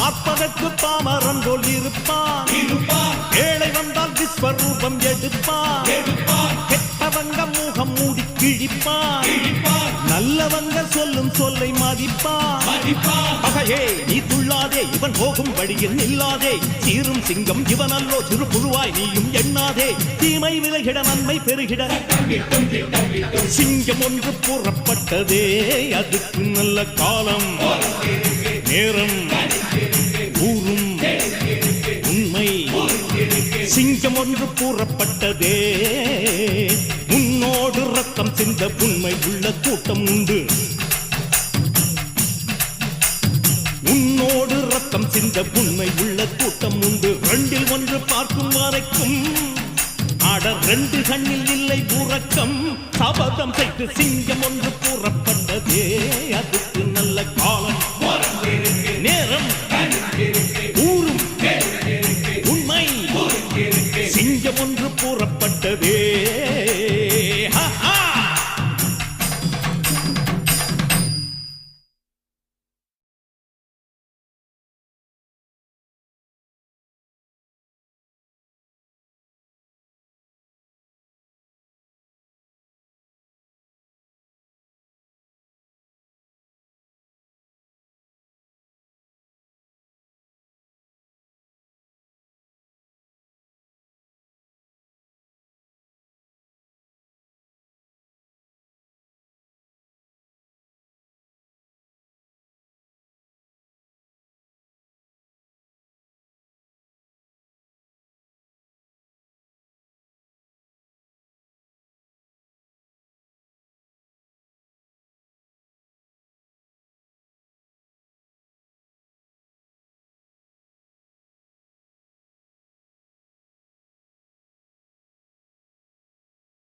பார்ப்பதற்கு பாமரன் போல் இருப்பான், ஏழை வந்தால் விஸ்வரூபம் எடுப்பான், கெட்டவங்க முகம் மூடி கிழிப்பான், நல்லவங்க சொல்லும் சொல்லை மதிப்பான். பகையே நீ துள்ளாதே, இவன் போகும் வழியில் நில்லாதே, சீரும் சிங்கம் இவன் அல்லோ, சிறு புழுவாய் நீயும் எண்ணாதே, தீமை விலகிட நன்மை பெருகிட சிங்கம் ஒன்று கூறப்பட்டதே, அதுக்கு நல்ல காலம் நேரம் ஊரும் உண்மை. சிங்கம் ஒன்று கூறப்பட்டதே, உன்னோடு ரத்தம் சிந்த உண்மை உள்ள கூட்டம் உண்டு, உன்னோடு ரத்தம் சிந்த உண்மை உள்ள கூட்டம் உண்டு. ரெண்டில் ஒன்று பார்க்கும் வரைக்கும் ஆட ரெண்டு கண்ணில் இல்லை உறக்கம், சபதம் செய்து சிங்கம் ஒன்று கூறப்பட்டதே, அதுக்கு நல்ல